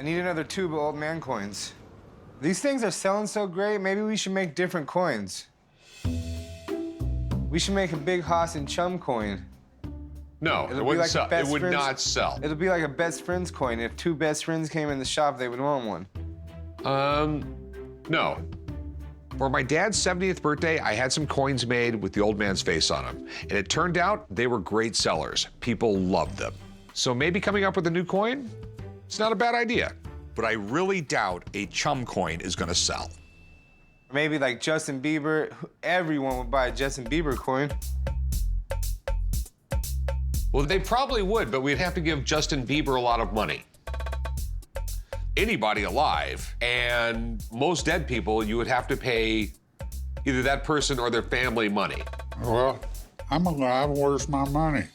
I need another tube of old man coins. These things are selling so great, maybe we should make different coins. We should make a big Haas and Chum coin. No, it wouldn't sell. It would not sell. It'll be like a best friends coin. If two best friends came in the shop, they would want one. No. For my dad's 70th birthday, I had some coins made with the old man's face on them. And it turned out they were great sellers. People loved them. So maybe coming up with a new coin, it's not a bad idea. But I really doubt a Chum coin is gonna sell. Maybe like Justin Bieber. Everyone would buy a Justin Bieber coin. Well, they probably would, but we'd have to give Justin Bieber a lot of money. Anybody alive, and most dead people, you would have to pay either that person or their family money. Well, I'm alive, where's my money?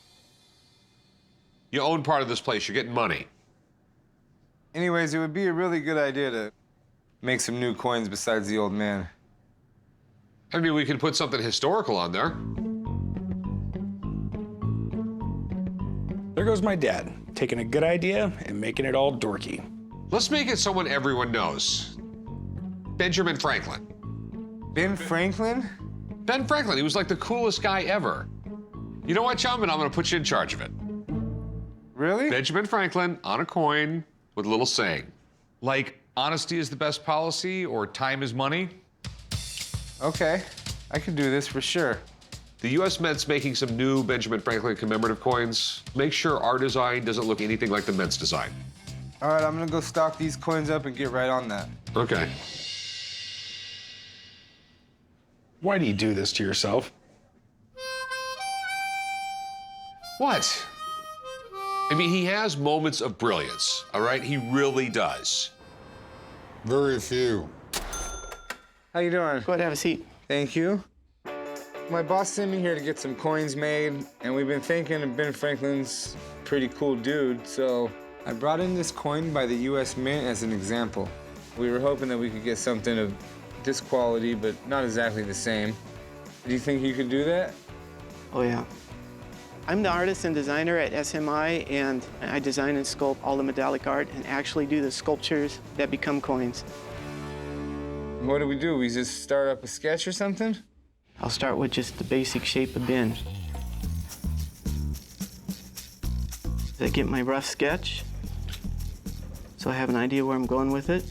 You own part of this place, you're getting money. Anyways, it would be a really good idea to make some new coins besides the old man. I mean, we could put something historical on there. There goes my dad, taking a good idea and making it all dorky. Let's make it someone everyone knows. Benjamin Franklin. Ben Franklin? Ben Franklin, he was like the coolest guy ever. You know what, Chum? And I'm gonna put you in charge of it. Really? Benjamin Franklin on a coin with a little saying. Like, honesty is the best policy, or time is money? Okay, I can do this for sure. The U.S. Mint's making some new Benjamin Franklin commemorative coins. Make sure our design doesn't look anything like the Mint's design. All right, I'm gonna go stock these coins up and get right on that. Okay. Why do you do this to yourself? What? I mean, he has moments of brilliance, all right? He really does. Very few. How you doing? Go ahead, have a seat. Thank you. My boss sent me here to get some coins made, and we've been thinking Ben Franklin's a pretty cool dude, so I brought in this coin by the U.S. Mint as an example. We were hoping that we could get something of this quality, but not exactly the same. Do you think you could do that? Oh, yeah. I'm the artist and designer at SMI, and I design and sculpt all the metallic art and actually do the sculptures that become coins. What do? We just start up a sketch or something? I'll start with just the basic shape of bin. I get my rough sketch, so I have an idea where I'm going with it.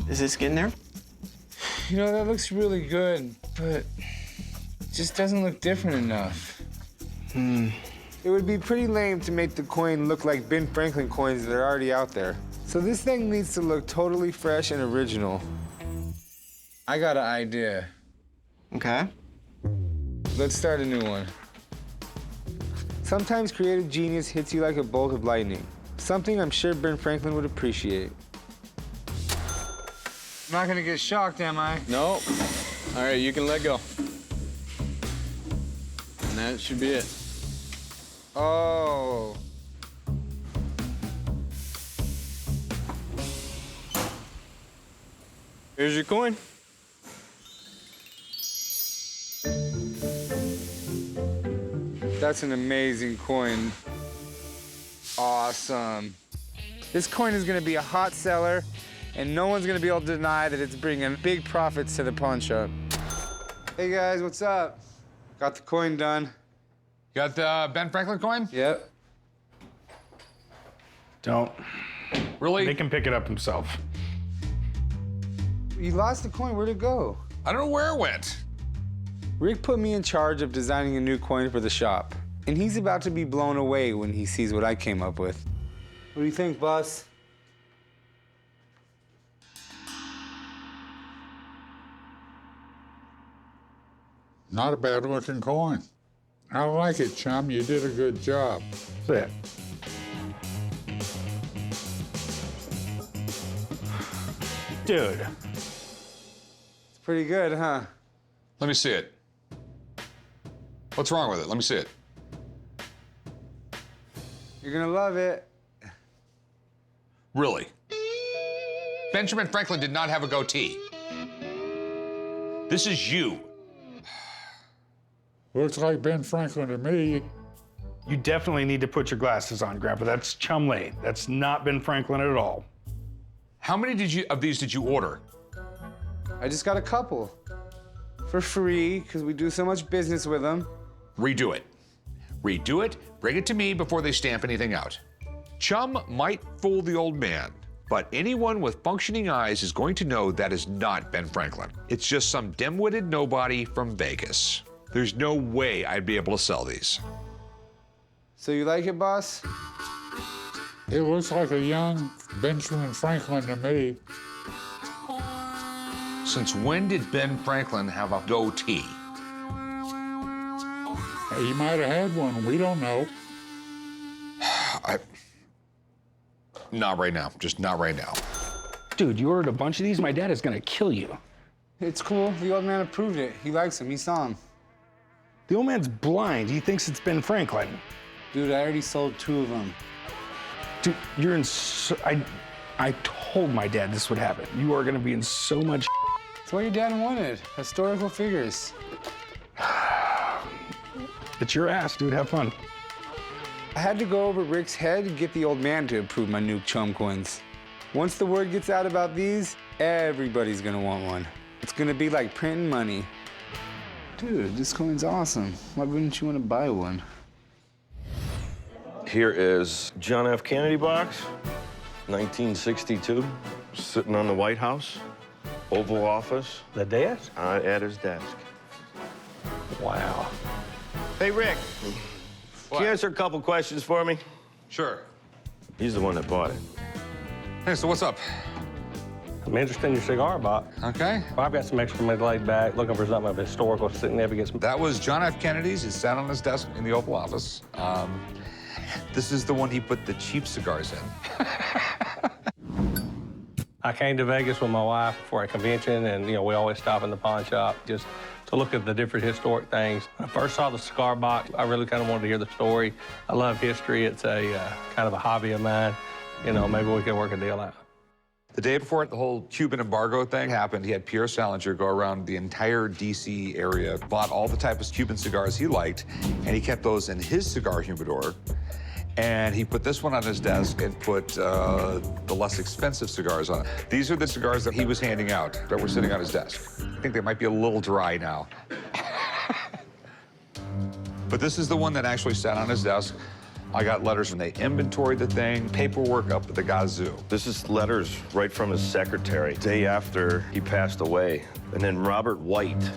Is this getting there? You know, that looks really good, but it just doesn't look different enough. It would be pretty lame to make the coin look like Ben Franklin coins that are already out there. So this thing needs to look totally fresh and original. I got an idea. Okay. Let's start a new one. Sometimes creative genius hits you like a bolt of lightning. Something I'm sure Ben Franklin would appreciate. I'm not gonna get shocked, am I? No. All right, you can let go. And that should be it. Oh. Here's your coin. That's an amazing coin. Awesome. This coin is gonna be a hot seller, and no one's gonna be able to deny that it's bringing big profits to the pawn shop. Hey guys, what's up? Got the coin done. Got the Ben Franklin coin? Yep. Don't. Really? Make him pick it up himself. You lost the coin, where'd it go? I don't know where it went. Rick put me in charge of designing a new coin for the shop, and he's about to be blown away when he sees what I came up with. What do you think, boss? Not a bad looking coin. I like it, Chum. You did a good job. That's it. Dude. It's pretty good, huh? Let me see it. What's wrong with it? Let me see it. You're gonna love it. Really? Benjamin Franklin did not have a goatee. This is you. Looks like Ben Franklin to me. You definitely need to put your glasses on, Grandpa. That's Chumlee. That's not Ben Franklin at all. How many of these did you order? I just got a couple. For free, because we do so much business with them. Redo it. Redo it, bring it to me before they stamp anything out. Chum might fool the old man, but anyone with functioning eyes is going to know that is not Ben Franklin. It's just some dim-witted nobody from Vegas. There's no way I'd be able to sell these. So you like it, boss? It looks like a young Benjamin Franklin to me. Since when did Ben Franklin have a goatee? He might have had one. We don't know. Not right now, just not right now. Dude, you ordered a bunch of these? My dad is gonna kill you. It's cool. The old man approved it. He likes them. He saw them. The old man's blind. He thinks it's Ben Franklin. Dude, I already sold 2 of them. Dude, you're in so... I told my dad this would happen. You are gonna be in so much. It's what your dad wanted. Historical figures. It's your ass, dude. Have fun. I had to go over Rick's head to get the old man to approve my new Chum coins. Once the word gets out about these, everybody's gonna want one. It's gonna be like printing money. Dude, this coin's awesome. Why wouldn't you want to buy one? Here is John F. Kennedy box, 1962, sitting on the White House, Oval Office. The desk? At his desk. Wow. Hey, Rick, can you answer a couple questions for me? Sure. He's the one that bought it. Hey, so what's up? I'm interested in your cigar box. Okay. Well, I've got some extra money laid back, looking for something of historical significance. That was John F. Kennedy's. It sat on his desk in the Oval Office. This is the one he put the cheap cigars in. I came to Vegas with my wife for a convention, and we always stop in the pawn shop just to look at the different historic things. When I first saw the cigar box, I really kind of wanted to hear the story. I love history. It's a kind of a hobby of mine. Maybe we can work a deal out. The day before the whole Cuban embargo thing happened, he had Pierre Salinger go around the entire D.C. area, bought all the types of Cuban cigars he liked, and he kept those in his cigar humidor. And he put this one on his desk and put the less expensive cigars on it. These are the cigars that he was handing out that were sitting on his desk. I think they might be a little dry now. But this is the one that actually sat on his desk. I got letters when they inventoried the thing, paperwork up at the gazoo. This is letters right from his secretary, day after he passed away. And then Robert White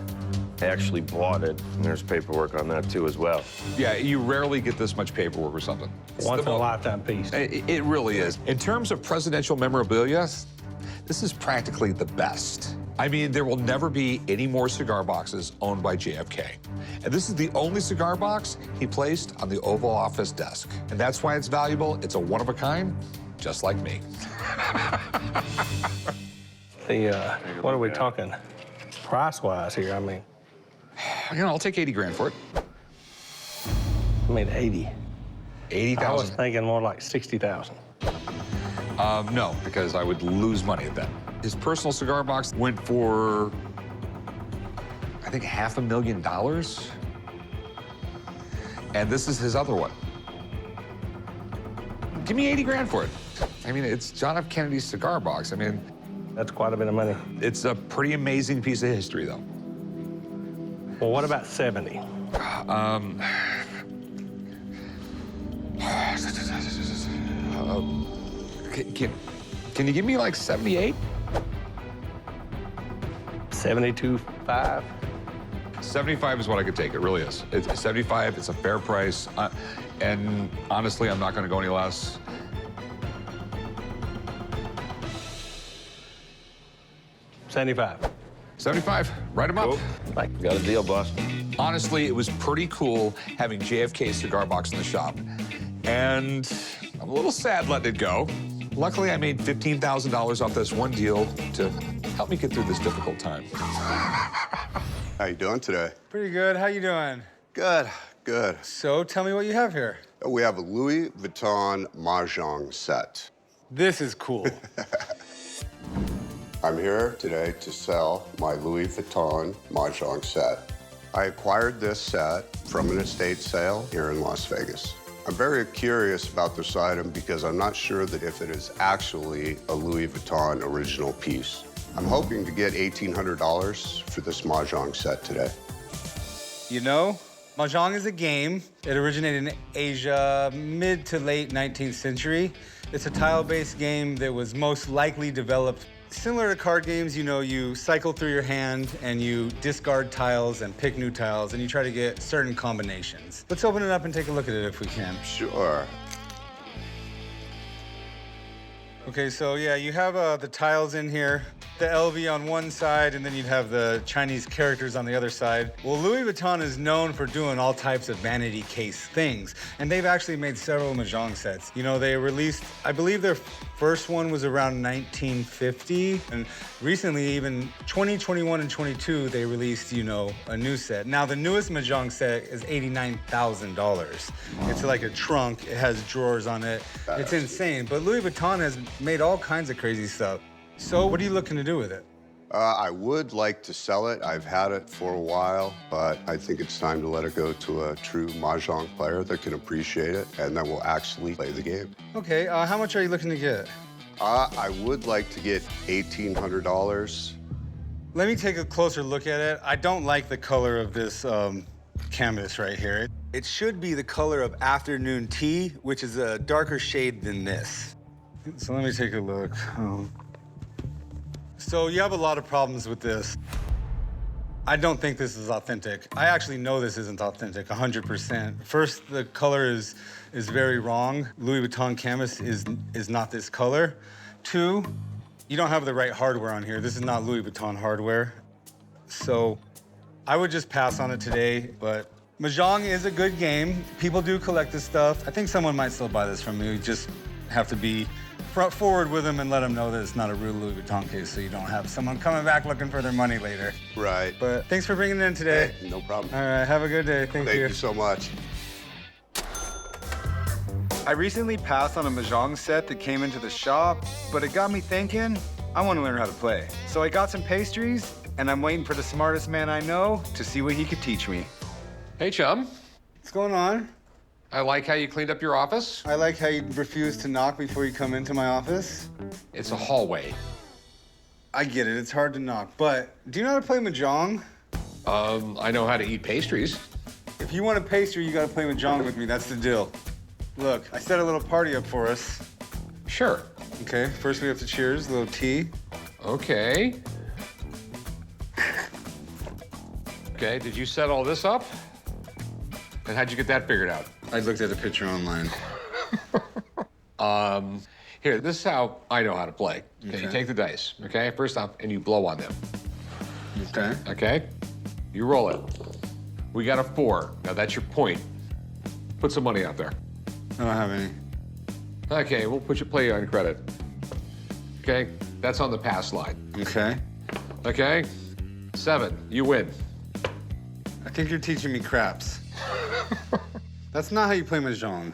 actually bought it, and there's paperwork on that too as well. Yeah, you rarely get this much paperwork or something. Once in a lifetime piece. It really is. In terms of presidential memorabilia, this is practically the best. I mean, there will never be any more cigar boxes owned by JFK. And this is the only cigar box he placed on the Oval Office desk. And that's why it's valuable. It's a one-of-a-kind, just like me. What are we talking price-wise here? I mean, I'll take 80 grand for it. 80. 80,000. I was thinking more like 60,000. No, because I would lose money at that. His personal cigar box went for, I think, $500,000. And this is his other one. Give me 80 grand for it. I mean, it's John F. Kennedy's cigar box. I mean, That's quite a bit of money. it's a pretty amazing piece of history, though. Well, what about 70? Can you give me like 78? 72.5? 75 is what I could take. It really is. It's 75. It's a fair price. And honestly, I'm not going to go any less. $75. 75. Write them up. Cool. Got a deal, boss. Honestly, it was pretty cool having JFK's cigar box in the shop. And I'm a little sad letting it go. Luckily, I made $15,000 off this one deal to help me get through this difficult time. How you doing today? Pretty good. How you doing? Good, good. So, tell me what you have here. We have a Louis Vuitton Mahjong set. This is cool. I'm here today to sell my Louis Vuitton Mahjong set. I acquired this set from an estate sale here in Las Vegas. I'm very curious about this item because I'm not sure that if it is actually a Louis Vuitton original piece. I'm hoping to get $1,800 for this Mahjong set today. You know, Mahjong is a game. It originated in Asia, mid to late 19th century. It's a tile-based game that was most likely developed similar to card games. You know, you cycle through your hand and you discard tiles and pick new tiles and you try to get certain combinations. Let's open it up and take a look at it if we can. Sure. Okay, so yeah, you have the tiles in here, the LV on one side, and then you'd have the Chinese characters on the other side. Well, Louis Vuitton is known for doing all types of vanity case things, and they've actually made several Mahjong sets. You know, they released, I believe their first one was around 1950, and recently, even 2021 and 22, they released, you know, a new set. Now, the newest Mahjong set is $89,000. It's like a trunk, it has drawers on it. It's insane, but Louis Vuitton has made all kinds of crazy stuff. So what are you looking to do with it? I would like to sell it. I've had it for a while, but I think it's time to let it go to a true Mahjong player that can appreciate it and that will actually play the game. Okay, how much are you looking to get? I would like to get $1,800. Let me take a closer look at it. I don't like the color of this canvas right here. It should be the color of afternoon tea, which is a darker shade than this. So let me take a look. So you have a lot of problems with this. I don't think this is authentic. I actually know this isn't authentic, 100%. First, the color is very wrong. Louis Vuitton canvas is not this color. Two, you don't have the right hardware on here. This is not Louis Vuitton hardware. So I would just pass on it today, but Mahjong is a good game. People do collect this stuff. I think someone might still buy this from me. You just have to be front forward with them and let them know that it's not a real Louis Vuitton case so you don't have someone coming back looking for their money later. Right. But thanks for bringing it in today. Hey, no problem. All right, have a good day. Thank you. Thank you so much. I recently passed on a Mahjong set that came into the shop, but it got me thinking, I want to learn how to play. So I got some pastries, and I'm waiting for the smartest man I know to see what he could teach me. Hey, chum. What's going on? I like how you cleaned up your office. I like how you refuse to knock before you come into my office. It's a hallway. I get it, it's hard to knock, but do you know how to play Mahjong? I know how to eat pastries. If you want a pastry, you gotta play Mahjong with me, that's the deal. Look, I set a little party up for us. Sure. Okay, first we have to cheers, a little tea. Okay. Okay, did you set all this up? And how'd you get that figured out? I looked at a picture online. Here, this is how I know how to play. Okay, you Okay. take the dice, okay? First off, and you blow on them, Okay. okay? You roll it. We got a 4. Now that's your point. Put some money out there. I don't have any. Okay, we'll put your play on credit. Okay, that's on the pass line. Okay. Okay? 7, you win. I think you're teaching me craps. That's not how you play Mahjong.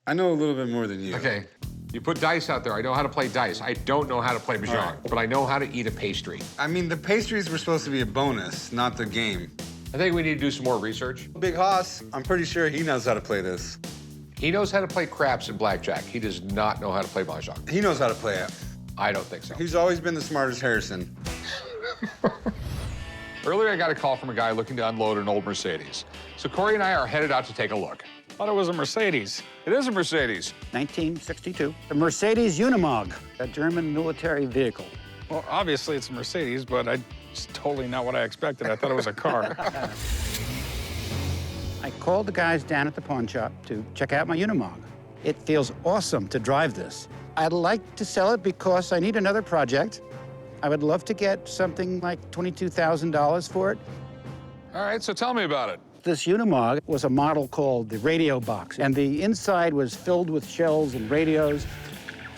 I know a little bit more than you. Okay, you put dice out there. I know how to play dice. I don't know how to play Mahjong, right. but I know how to eat a pastry. I mean, the pastries were supposed to be a bonus, not the game. I think we need to do some more research. Big Hoss, I'm pretty sure he knows how to play this. He knows how to play craps and blackjack. He does not know how to play Mahjong. He knows how to play it. I don't think so. He's always been the smartest Harrison. Earlier, I got a call from a guy looking to unload an old Mercedes. So Corey and I are headed out to take a look. Thought it was a Mercedes. It is a Mercedes. 1962. The Mercedes Unimog, a German military vehicle. Well, obviously it's a Mercedes, but it's totally not what I expected. I thought it was a car. I called the guys down at the pawn shop to check out my Unimog. It feels awesome to drive this. I'd like to sell it because I need another project. I would love to get something like $22,000 for it. All right, so tell me about it. This Unimog was a model called the radio box, and the inside was filled with shells and radios.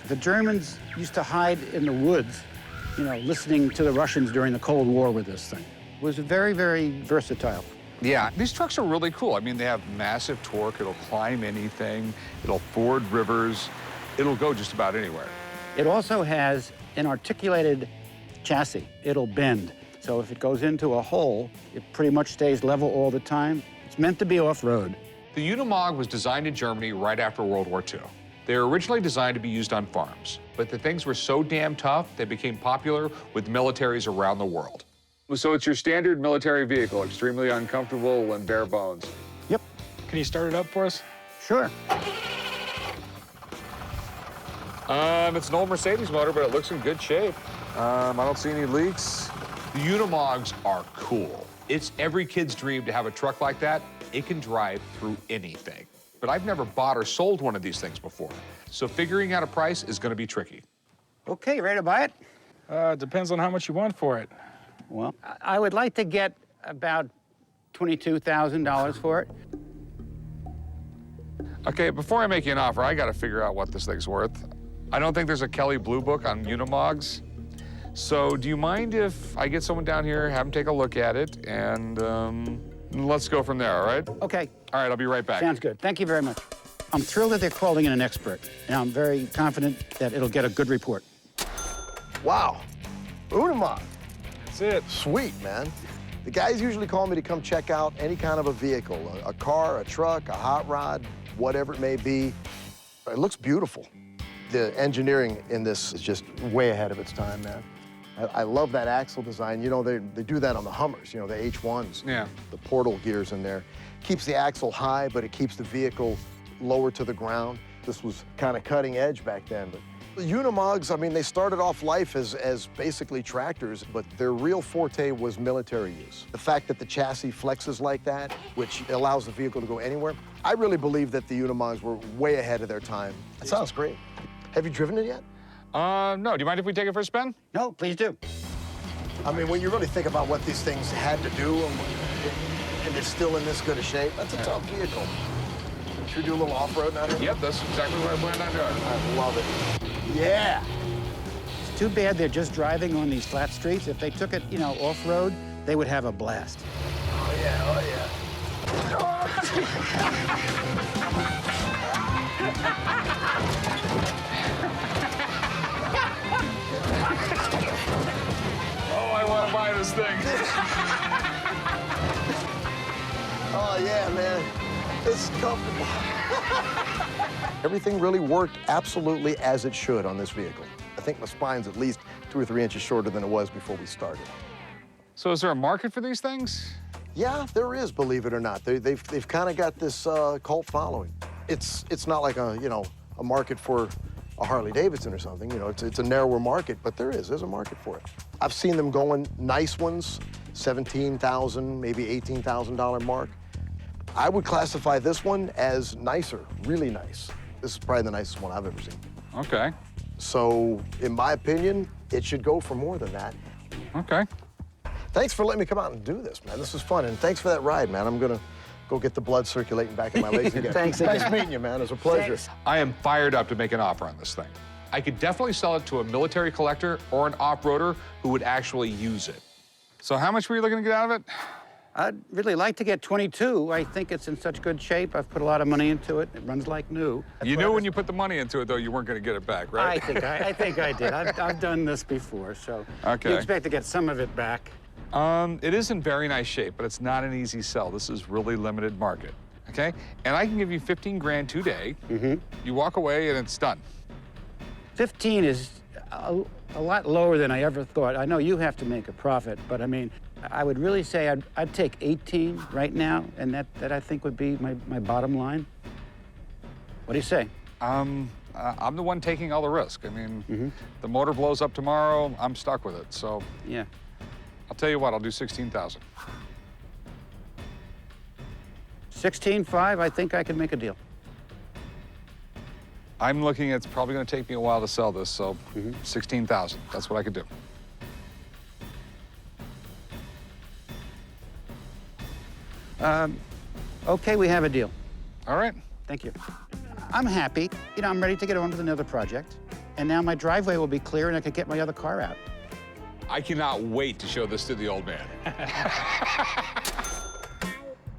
The Germans used to hide in the woods, you know, listening to the Russians during the Cold War with this thing. It was very, very versatile. Yeah, these trucks are really cool. I mean, they have massive torque. It'll climb anything. It'll ford rivers. It'll go just about anywhere. It also has an articulated chassis. It'll bend. So if it goes into a hole, it pretty much stays level all the time. It's meant to be off-road. The Unimog was designed in Germany right after World War II. They were originally designed to be used on farms, but the things were so damn tough, they became popular with militaries around the world. So it's your standard military vehicle, extremely uncomfortable and bare bones. Yep. Can you start it up for us? Sure. It's an old Mercedes motor, but it looks in good shape. I don't see any leaks. The Unimogs are cool. It's every kid's dream to have a truck like that. It can drive through anything. But I've never bought or sold one of these things before, so figuring out a price is gonna be tricky. Okay, ready to buy it? Depends on how much you want for it. Well, I would like to get about $22,000 for it. Okay, before I make you an offer, I gotta figure out what this thing's worth. I don't think there's a Kelly Blue Book on Unimogs. So do you mind if I get someone down here, have them take a look at it, and let's go from there, all right? Okay. All right, I'll be right back. Sounds good. Thank you very much. I'm thrilled that they're calling in an expert, and I'm very confident that it'll get a good report. Wow. Unimog. That's it. Sweet, man. The guys usually call me to come check out any kind of a vehicle, a car, a truck, a hot rod, whatever it may be. It looks beautiful. The engineering in this is just way ahead of its time, man. I love that axle design. You know, they do that on the Hummers, you know, the H1s. Yeah. The portal gears in there. Keeps the axle high, but it keeps the vehicle lower to the ground. This was kind of cutting edge back then. But the Unimogs, I mean, they started off life as basically tractors, but their real forte was military use. The fact that the chassis flexes like that, which allows the vehicle to go anywhere, I really believe that the Unimogs were way ahead of their time. That sounds great. Have you driven it yet? No, do you mind if we take it for a spin? No, please do. I mean, when you really think about what these things had to do and they're still in this good a shape, that's a tough vehicle. Should we do a little off-road out here? Yep, that's exactly what I planned on doing. I love it. Yeah. It's too bad they're just driving on these flat streets. If they took it, you know, off-road, they would have a blast. Oh, yeah, oh, yeah. Oh, I want to buy this thing. Oh, yeah, man. This is comfortable. Everything really worked absolutely as it should on this vehicle. I think my spine's at least 2 or 3 inches shorter than it was before we started. So is there a market for these things? Yeah, there is, believe it or not. They've kind of got this cult following. It's not like a market for a Harley Davidson or something. You know, it's a narrower market, but there's a market for it. I've seen them going nice ones, $17,000, maybe $18,000 mark. I would classify this one as nicer, really nice. This is probably the nicest one I've ever seen. Okay. So, in my opinion, it should go for more than that. Okay. Thanks for letting me come out and do this, man. This was fun, and thanks for that ride, man. I'm gonna go get the blood circulating back in my legs again. Thanks again. Nice meeting you, man. It was a pleasure. Thanks. I am fired up to make an offer on this thing. I could definitely sell it to a military collector or an off-roader who would actually use it. So how much were you looking to get out of it? I'd really like to get 22. I think it's in such good shape. I've put a lot of money into it. It runs like new. You knew when you put the money into it, though, you weren't going to get it back, right? I think I did. I've done this before, so Okay. you expect to get some of it back. It is in very nice shape, but it's not an easy sell. This is really limited market, okay? And I can give you 15 grand today. Mm-hmm. You walk away and it's done. 15 is a lot lower than I ever thought. I know you have to make a profit, but I mean, I would really say I'd take 18 right now, and that I think would be my bottom line. What do you say? I'm the one taking all the risk. I mean, the motor blows up tomorrow, I'm stuck with it. So Yeah. I'll tell you what, I'll do 16,000. 16.5, I think I could make a deal. I'm looking at it's probably going to take me a while to sell this, so 16,000. That's what I could do. Okay, we have a deal. All right. Thank you. I'm happy. You know, I'm ready to get on to another project. And now my driveway will be clear and I can get my other car out. I cannot wait to show this to the old man.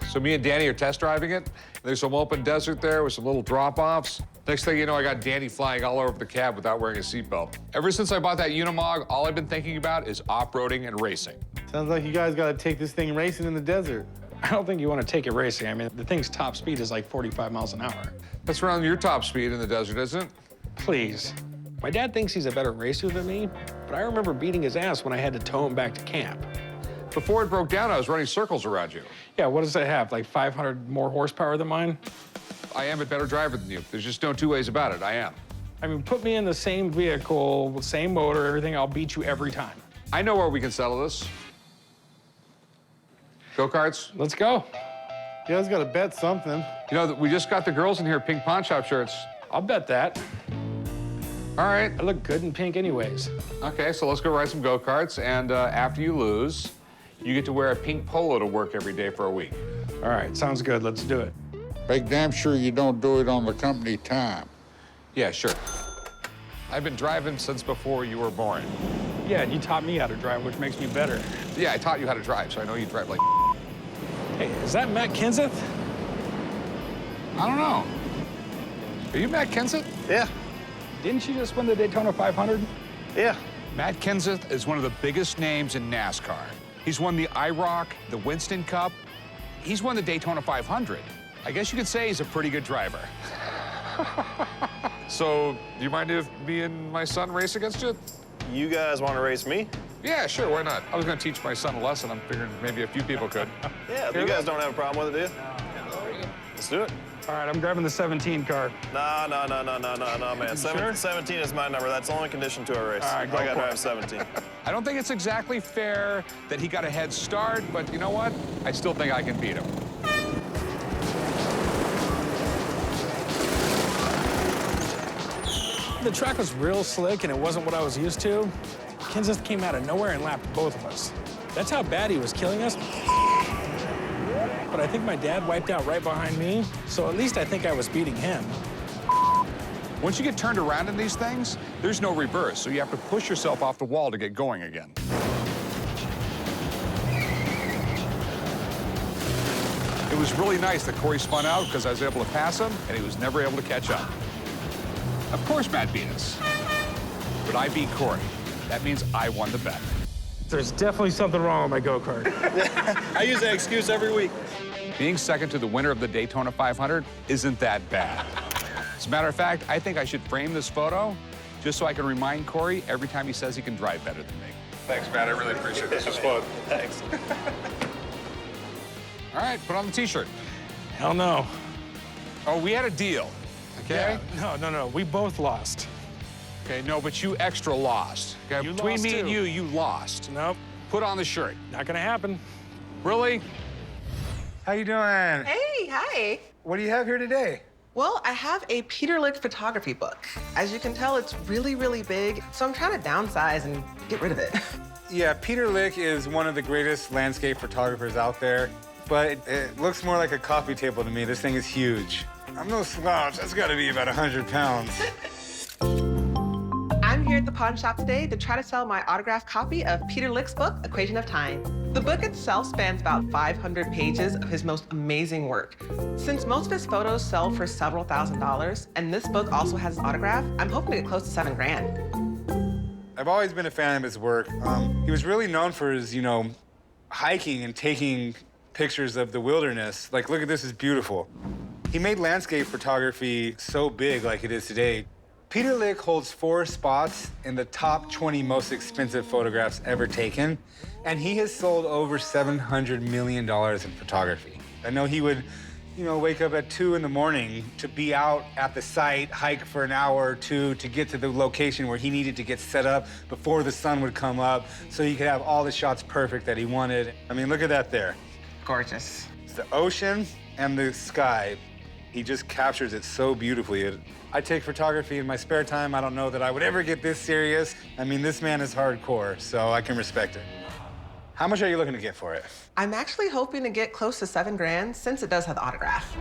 So me and Danny are test driving it. There's some open desert there with some little drop-offs. Next thing you know, I got Danny flying all over the cab without wearing a seatbelt. Ever since I bought that Unimog, all I've been thinking about is off-roading and racing. Sounds like you guys got to take this thing racing in the desert. I don't think you want to take it racing. I mean, the thing's top speed is like 45 miles an hour. That's around your top speed in the desert, isn't it? Please. My dad thinks he's a better racer than me, but I remember beating his ass when I had to tow him back to camp. Before it broke down, I was running circles around you. Yeah, what does it have, like 500 more horsepower than mine? I am a better driver than you. There's just no two ways about it. I am. I mean, put me in the same vehicle, same motor, everything, I'll beat you every time. I know where we can settle this. Go-karts? Let's go. You guys got to bet something. You know, we just got the girls in here pink pawn shop shirts. I'll bet that. All right. I look good in pink anyways. Okay, so let's go ride some go-karts, and after you lose, you get to wear a pink polo to work every day for a week. All right, sounds good. Let's do it. Make damn sure you don't do it on the company time. Yeah, sure. I've been driving since before you were born. Yeah, and you taught me how to drive, which makes me better. Yeah, I taught you how to drive, so I know you drive like. Hey, is that Matt Kenseth? I don't know. Are you Matt Kenseth? Yeah. Didn't you just win the Daytona 500? Yeah. Matt Kenseth is one of the biggest names in NASCAR. He's won the IROC, the Winston Cup. He's won the Daytona 500. I guess you could say he's a pretty good driver. So, do you mind if me and my son race against you? You guys want to race me? Yeah, sure, why not? I was gonna teach my son a lesson. I'm figuring maybe a few people could. Yeah, you guys don't have a problem with it, do you? Let's do it. All right, I'm grabbing the 17 car. No, man. Sure? 17 is my number. That's the only condition to a race. All right, go I got to for it. have 17. I don't think it's exactly fair that he got a head start, but you know what? I still think I can beat him. The track was real slick, and it wasn't what I was used to. Kenseth came out of nowhere and lapped both of us. That's how bad he was killing us. But I think my dad wiped out right behind me, so at least I think I was beating him. Once you get turned around in these things, there's no reverse, so you have to push yourself off the wall to get going again. It was really nice that Corey spun out because I was able to pass him, and he was never able to catch up. Of course Matt beat us, but I beat Corey. That means I won the bet. There's definitely something wrong with my go-kart. I use that excuse every week. Being second to the winner of the Daytona 500 isn't that bad. As a matter of fact, I think I should frame this photo just so I can remind Corey every time he says he can drive better than me. Thanks, Matt. I really appreciate it. This was fun. Thanks. All right, put on the T-shirt. Hell no. Oh, we had a deal, okay? Yeah. No. We both lost. Okay, no, but you extra lost. Okay? You Between lost me and too. you lost. Nope. Put on the shirt. Not gonna happen. Really? How you doing? Hey, hi. What do you have here today? Well, I have a Peter Lick photography book. As you can tell, it's really, really big, so I'm trying to downsize and get rid of it. Yeah, Peter Lick is one of the greatest landscape photographers out there, but it looks more like a coffee table to me. This thing is huge. I'm no slouch. That's got to be about 100 pounds. I'm here at the pawn shop today to try to sell my autographed copy of Peter Lick's book, Equation of Time. The book itself spans about 500 pages of his most amazing work. Since most of his photos sell for several $1,000s, and this book also has his autograph, I'm hoping to get close to $7 grand. I've always been a fan of his work. He was really known for his, hiking and taking pictures of the wilderness. Like, look at this, it's beautiful. He made landscape photography so big like it is today. Peter Lick holds 4 spots in the top 20 most expensive photographs ever taken, and he has sold over $700 million in photography. I know he would, wake up at 2 in the morning to be out at the site, hike for an hour or two to get to the location where he needed to get set up before the sun would come up so he could have all the shots perfect that he wanted. I mean, look at that there. Gorgeous. It's the ocean and the sky. He just captures it so beautifully. I take photography in my spare time. I don't know that I would ever get this serious. I mean, this man is hardcore, so I can respect it. How much are you looking to get for it? I'm actually hoping to get close to $7 grand since it does have the autograph.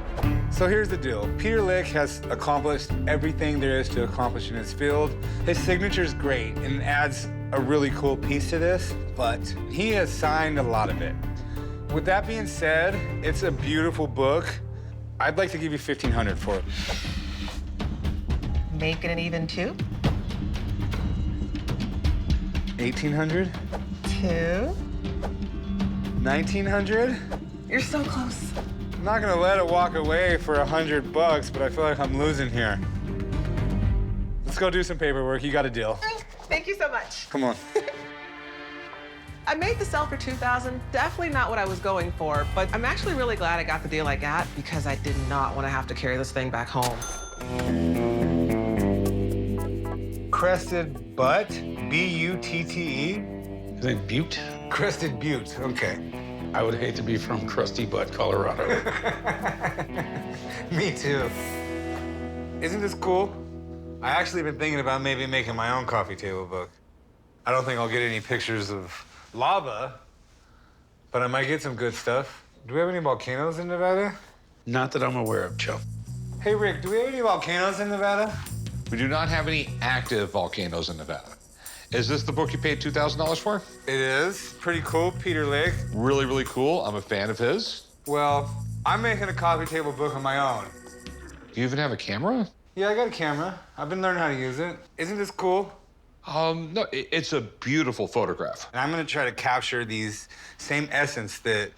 So here's the deal. Peter Lick has accomplished everything there is to accomplish in his field. His signature's great and adds a really cool piece to this, but he has signed a lot of it. With that being said, it's a beautiful book. I'd like to give you $1,500 for it. Making it even 2? 1,800? 2? 1900? You're so close. I'm not gonna let it walk away for $100, but I feel like I'm losing here. Let's go do some paperwork. You got a deal. Thank you so much. Come on. I made the sell for $2,000. Definitely not what I was going for, but I'm actually really glad I got the deal I got because I did not want to have to carry this thing back home. Crested Butte? B-U-T-T-E? Is it Butte? Crested Butte, okay. I would hate to be from Crusty Butte, Colorado. Me too. Isn't this cool? I actually been thinking about maybe making my own coffee table book. I don't think I'll get any pictures of lava, but I might get some good stuff. Do we have any volcanoes in Nevada? Not that I'm aware of, Joe. Hey, Rick, do we have any volcanoes in Nevada? We do not have any active volcanoes in Nevada. Is this the book you paid $2,000 for? It is. Pretty cool, Peter Lick. Really, really cool. I'm a fan of his. Well, I'm making a coffee table book on my own. Do you even have a camera? Yeah, I got a camera. I've been learning how to use it. Isn't this cool? No, it's a beautiful photograph. And I'm gonna try to capture these same essence that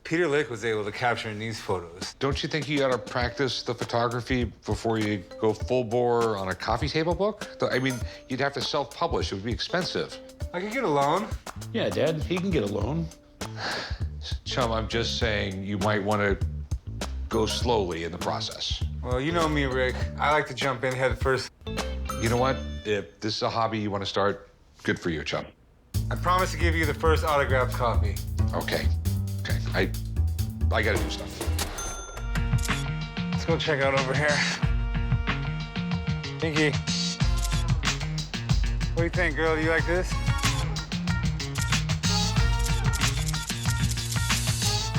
Peter Lick was able to capture in these photos. Don't you think you gotta practice the photography before you go full bore on a coffee table book? I mean, you'd have to self-publish. It would be expensive. I could get a loan. Yeah, Dad, he can get a loan. Chum, I'm just saying you might want to go slowly in the process. Well, you know me, Rick. I like to jump in head first. You know what? If this is a hobby you want to start, good for you, Chum. I promise to give you the first autographed copy. Okay. Okay. I gotta do stuff. Let's go check out over here. Pinky. What do you think, girl? Do you like this?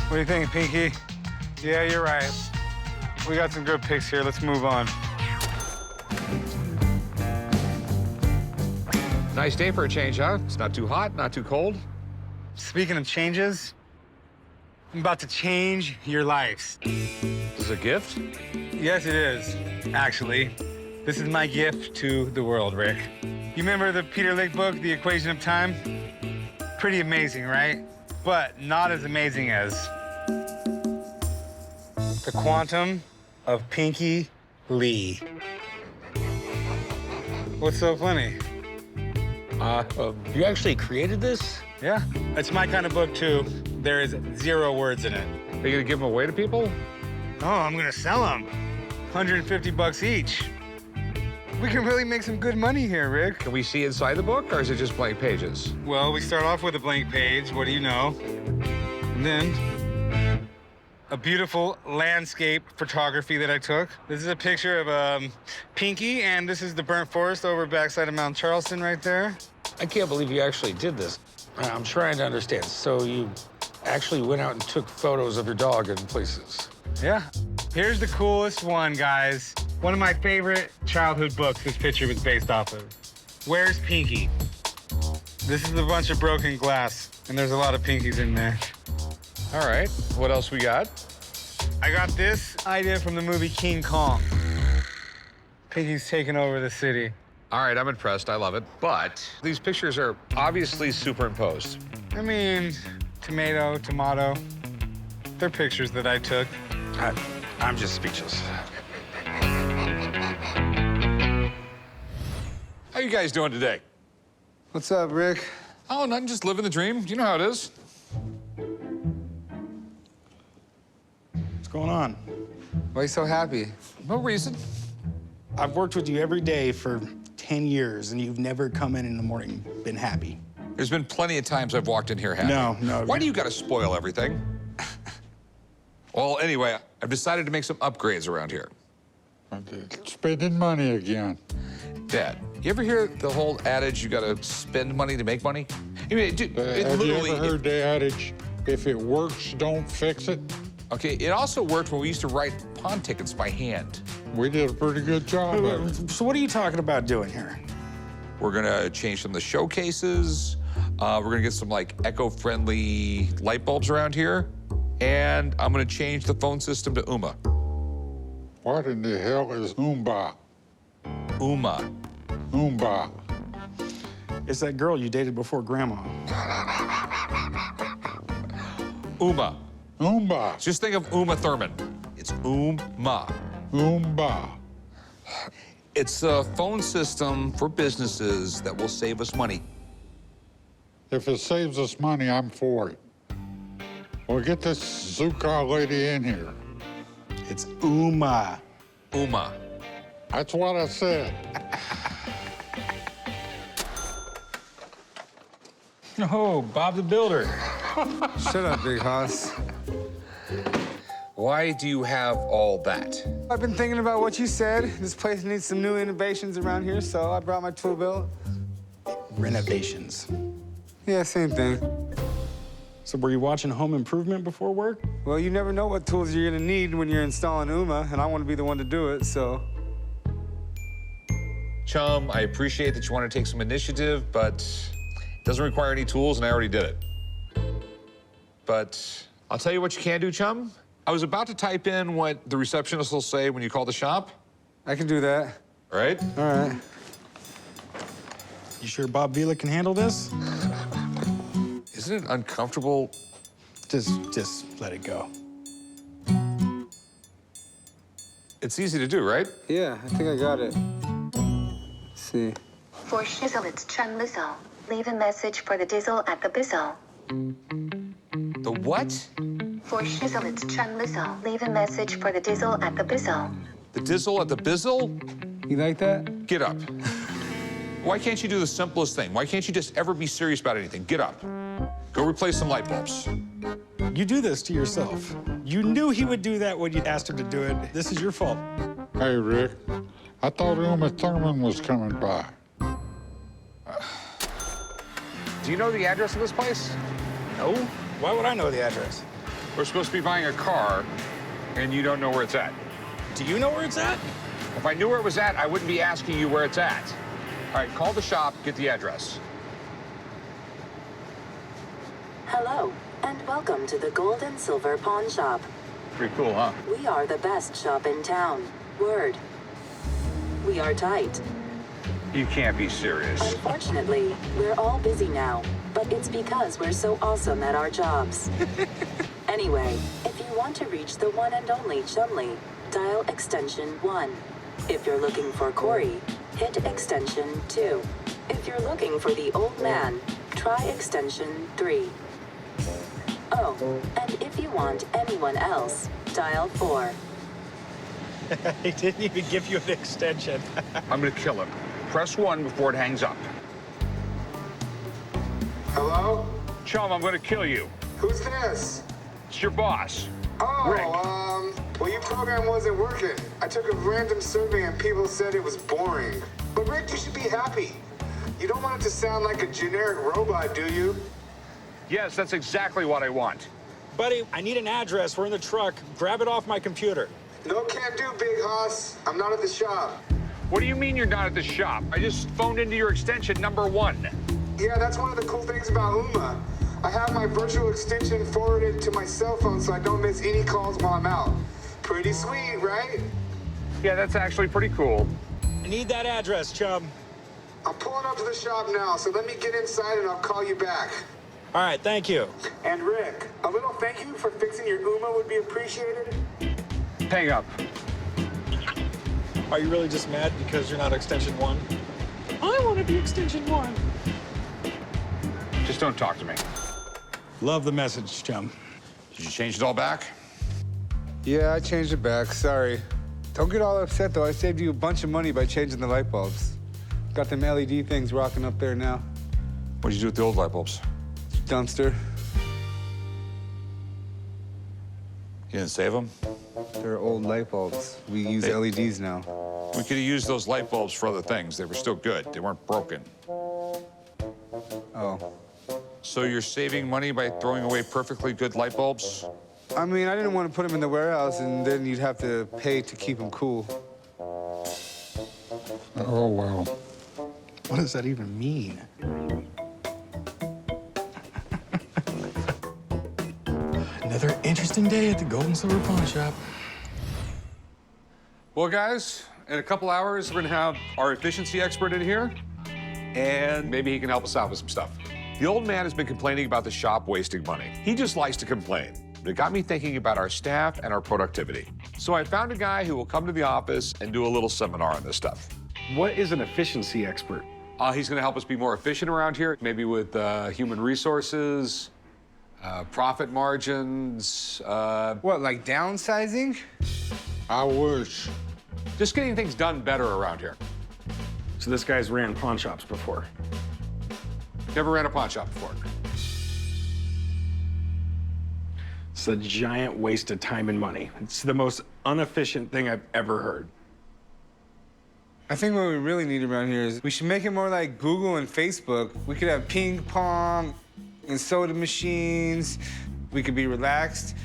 What do you think, Pinky? Yeah, you're right. We got some good pics here. Let's move on. Nice day for a change, huh? It's not too hot, not too cold. Speaking of changes, I'm about to change your lives. This is a gift? Yes, it is, actually. This is my gift to the world, Rick. You remember the Peter Lick book, The Equation of Time? Pretty amazing, right? But not as amazing as the quantum of Pinky Lee. What's so funny? You actually created this? Yeah, it's my kind of book, too. There is 0 words in it. Are you gonna give them away to people? Oh, I'm gonna sell them. $150 each. We can really make some good money here, Rick. Can we see inside the book, or is it just blank pages? Well, we start off with a blank page. What do you know? And then a beautiful landscape photography that I took. This is a picture of Pinky, and this is the burnt forest over backside of Mount Charleston right there. I can't believe you actually did this. I'm trying to understand. So you actually went out and took photos of your dog in places? Yeah. Here's the coolest one, guys. One of my favorite childhood books this picture was based off of. Where's Pinky? This is a bunch of broken glass, and there's a lot of Pinkies in there. All right, what else we got? I got this idea from the movie King Kong. Pinky's taking over the city. All right, I'm impressed. I love it. But these pictures are obviously superimposed. I mean, tomato. They're pictures that I took. I'm just speechless. How you guys doing today? What's up, Rick? Oh, nothing, just living the dream. You know how it is. What's going on? Why are you so happy? No reason. I've worked with you every day for 10 years, and you've never come in the morning been happy. There's been plenty of times I've walked in here happy. No. Why do you gotta spoil everything? Well, anyway, I've decided to make some upgrades around here. Spending money again. Dad, you ever hear the whole adage, you gotta spend money to make money? I mean, it Have you literally... ever heard the adage, if it works, don't fix it? Okay, it also worked when we used to write pawn tickets by hand. We did a pretty good job of it. So what are you talking about doing here? We're gonna change some of the showcases. We're gonna get some, like, eco-friendly light bulbs around here. And I'm gonna change the phone system to Uma. What in the hell is Oomba? Uma. Oomba. It's that girl you dated before Grandma. Uma. Oomba. Just think of Uma Thurman. It's Uma. Oomba. It's a phone system for businesses that will save us money. If it saves us money, I'm for it. Well, get this Cigar lady in here. It's Uma. Uma. That's what I said. Oh, Bob the Builder. Shut up, Big Hoss. Why do you have all that? I've been thinking about what you said. This place needs some new innovations around here, so I brought my tool belt. Renovations. Yeah, same thing. So were you watching Home Improvement before work? Well, you never know what tools you're gonna need when you're installing Uma, and I want to be the one to do it, so. Chum, I appreciate that you want to take some initiative, but it doesn't require any tools, and I already did it. But I'll tell you what you can do, Chum. I was about to type in what the receptionist will say when you call the shop. I can do that. All right? All right. You sure Bob Vila can handle this? Isn't it uncomfortable? Just let it go. It's easy to do, right? Yeah, I think I got it. Let's see. For Shizzle, it's Chumlee. Leave a message for the Dizzle at the Bizzle. The what? For Shizzle, it's Chumlee. Leave a message for the Dizzle at the Bizzle. The dizzle at the bizzle? You like that? Get up. Why can't you do the simplest thing? Why can't you just ever be serious about anything? Get up. Go replace some light bulbs. You do this to yourself. You knew he would do that when you asked him to do it. This is your fault. Hey, Rick. I thought Uma Thurman was coming by. Do you know the address of this place? No? Why would I know the address? We're supposed to be buying a car, and you don't know where it's at. Do you know where it's at? If I knew where it was at, I wouldn't be asking you where it's at. All right, call the shop, get the address. Hello, and welcome to the Gold and Silver Pawn Shop. Pretty cool, huh? We are the best shop in town. Word. We are tight. You can't be serious. Unfortunately, we're all busy now, but it's because we're so awesome at our jobs. Anyway, if you want to reach the one and only Chumlee, dial extension 1. If you're looking for Corey, hit extension 2. If you're looking for the old man, try extension 3. Oh, and if you want anyone else, dial 4. He didn't even give you an extension. I'm gonna kill him. Press 1 before it hangs up. Hello? Chum, I'm gonna kill you. Who's this? It's your boss. Oh, Rick. well, your program wasn't working. I took a random survey and people said it was boring. But Rick, you should be happy. You don't want it to sound like a generic robot, do you? Yes, that's exactly what I want. Buddy, I need an address. We're in the truck. Grab it off my computer. No, can't do, Big Hoss. I'm not at the shop. What do you mean you're not at the shop? I just phoned into your extension number 1. Yeah, that's one of the cool things about Uma. I have my virtual extension forwarded to my cell phone so I don't miss any calls while I'm out. Pretty sweet, right? Yeah, that's actually pretty cool. I need that address, Chum. I'm pulling up to the shop now, so let me get inside and I'll call you back. All right, thank you. And Rick, a little thank you for fixing your Uma would be appreciated. Hang up. Are you really just mad because you're not extension 1? I want to be extension 1. Just don't talk to me. Love the message, Chum. Did you change it all back? Yeah, I changed it back. Sorry. Don't get all upset, though. I saved you a bunch of money by changing the light bulbs. Got them LED things rocking up there now. What did you do with the old light bulbs? Dumpster. You didn't save them? They're old light bulbs. We use LEDs now. We could have used those light bulbs for other things. They were still good. They weren't broken. Oh. So you're saving money by throwing away perfectly good light bulbs? I mean, I didn't want to put them in the warehouse, and then you'd have to pay to keep them cool. Oh, well. What does that even mean? Another interesting day at the Gold and Silver Pawn Shop. Well, guys, in a couple hours, we're gonna have our efficiency expert in here, and maybe he can help us out with some stuff. The old man has been complaining about the shop wasting money. He just likes to complain. But it got me thinking about our staff and our productivity. So I found a guy who will come to the office and do a little seminar on this stuff. What is an efficiency expert? He's going to help us be more efficient around here, maybe with human resources, profit margins. What, like downsizing? I wish. Just getting things done better around here. So this guy's ran pawn shops before. Never ran a pawn shop before. It's a giant waste of time and money. It's the most inefficient thing I've ever heard. I think what we really need around here is we should make it more like Google and Facebook. We could have ping pong and soda machines. We could be relaxed.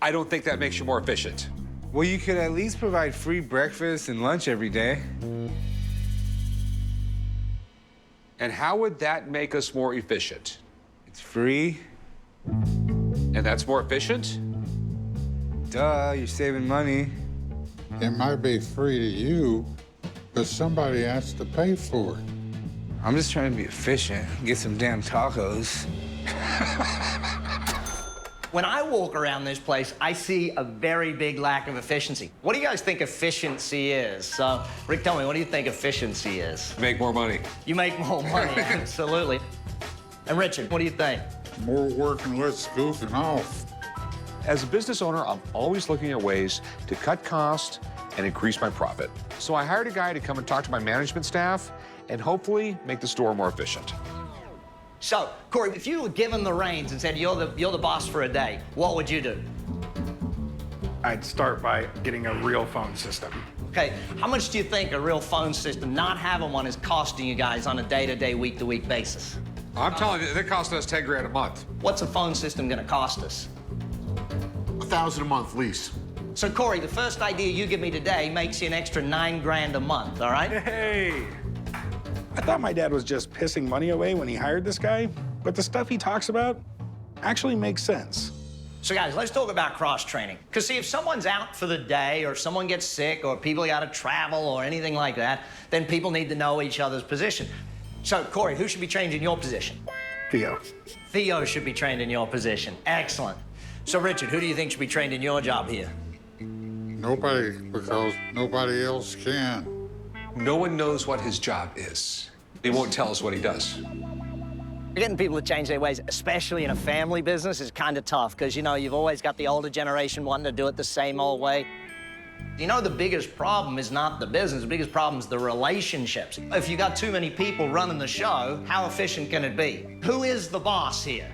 I don't think that makes you more efficient. Well, you could at least provide free breakfast and lunch every day. And how would that make us more efficient? It's free. And that's more efficient? Duh, you're saving money. It might be free to you, but somebody has to pay for it. I'm just trying to be efficient, get some damn tacos. When I walk around this place, I see a very big lack of efficiency. What do you guys think efficiency is? Rick, tell me, what do you think efficiency is? Make more money. You make more money, absolutely. And Richard, what do you think? More work and less goofing off. As a business owner, I'm always looking at ways to cut costs and increase my profit. So I hired a guy to come and talk to my management staff and hopefully make the store more efficient. So, Corey, if you were given the reins and said you're the boss for a day, what would you do? I'd start by getting a real phone system. Okay, how much do you think a real phone system, not having one, is costing you guys on a day-to-day, week-to-week basis? I'm telling you, they're costing us 10 grand a month. What's a phone system gonna cost us? $1,000 a month lease. So, Corey, the first idea you give me today makes you an extra 9 grand a month, all right? Hey! I thought my dad was just pissing money away when he hired this guy, but the stuff he talks about actually makes sense. So, guys, let's talk about cross-training. Because, see, if someone's out for the day or someone gets sick or people got to travel or anything like that, then people need to know each other's position. So, Corey, who should be trained in your position? Theo. Theo should be trained in your position. Excellent. So, Richard, who do you think should be trained in your job here? Nobody, because nobody else can. No one knows what his job is. He won't tell us what he does. Getting people to change their ways, especially in a family business, is kind of tough because, you know, you've always got the older generation wanting to do it the same old way. You know, the biggest problem is not the business. The biggest problem is the relationships. If you got too many people running the show, how efficient can it be? Who is the boss here?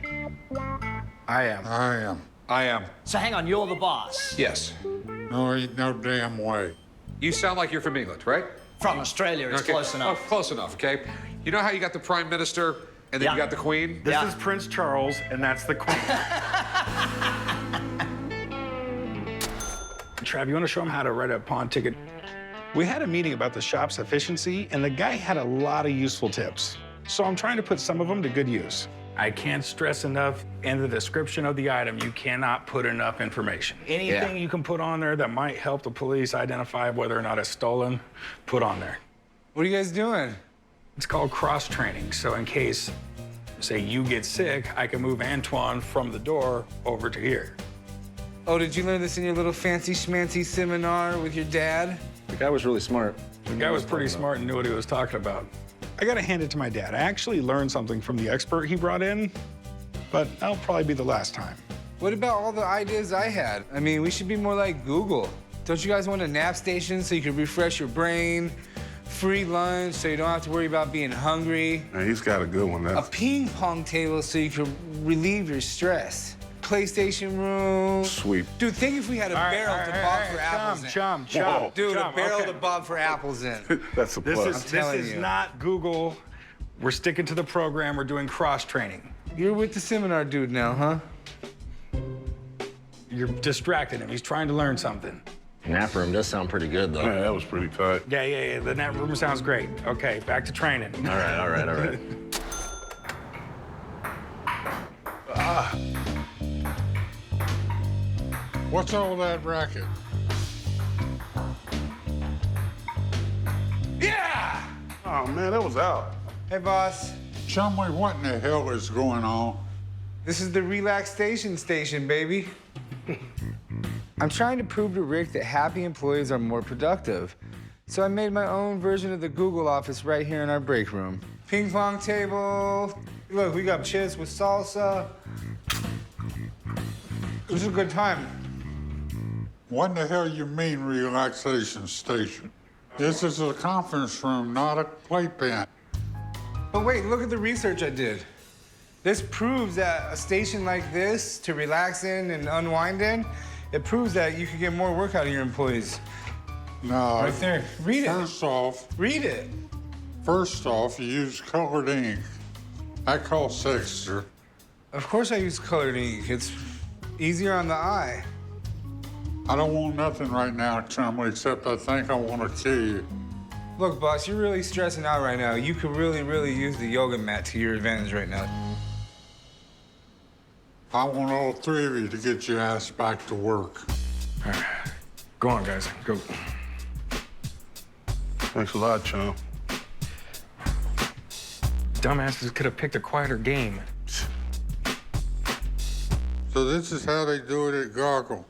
I am. I am. I am. So hang on, you're the boss? Yes. No, ain't no damn way. You sound like you're from England, right? From Australia, it's okay. close enough. Oh, close enough, okay? You know how you got the Prime Minister and then you got the Queen? This is Prince Charles, and that's the Queen. Trav, you want to show him how to write a pawn ticket? We had a meeting about the shop's efficiency, and the guy had a lot of useful tips. So I'm trying to put some of them to good use. I can't stress enough, in the description of the item, you cannot put enough information. Anything you can put on there that might help the police identify whether or not it's stolen, put on there. What are you guys doing? It's called cross-training. So in case, say, you get sick, I can move Antoine from the door over to here. Oh, did you learn this in your little fancy schmancy seminar with your dad? The guy was really smart. The guy was pretty smart and knew what he was talking about. I gotta hand it to my dad. I actually learned something from the expert he brought in, but that'll probably be the last time. What about all the ideas I had? I mean, we should be more like Google. Don't you guys want a nap station so you can refresh your brain? Free lunch so you don't have to worry about being hungry? Yeah, he's got a good one. A ping pong table so you can relieve your stress. PlayStation room. Sweet. Dude, think if we had a barrel to bob for apples in. Chum. Dude, Chum, a barrel okay. to bob for apples in. That's a plus. This is not Google. We're sticking to the program. We're doing cross-training. You're with the seminar dude now, huh? You're distracting him. He's trying to learn something. Nap room does sound pretty good, though. Yeah, that was pretty tight. Yeah. The nap room sounds great. Okay, back to training. All right. What's all that racket? Yeah! Oh, man, that was out. Hey, boss. Chumlee, what in the hell is going on? This is the Relaxation station, baby. I'm trying to prove to Rick that happy employees are more productive. So I made my own version of the Google office right here in our break room. Ping pong table. Look, we got chips with salsa. This is a good time. What in the hell you mean relaxation station? This is a conference room, not a playpen. But wait, look at the research I did. This proves that a station like this to relax in and unwind in, it proves that you can get more work out of your employees. No. Right there. Read it. First off. Read it. First off, you use colored ink. That costs extra. Of course I use colored ink. It's easier on the eye. I don't want nothing right now, Chumlee, except I think I want to kill you. Look, boss, you're really stressing out right now. You could really use the yoga mat to your advantage right now. I want all three of you to get your ass back to work. All right. Go on, guys. Go. Thanks a lot, Chum. Dumbasses could have picked a quieter game. So this is how they do it at Goggle.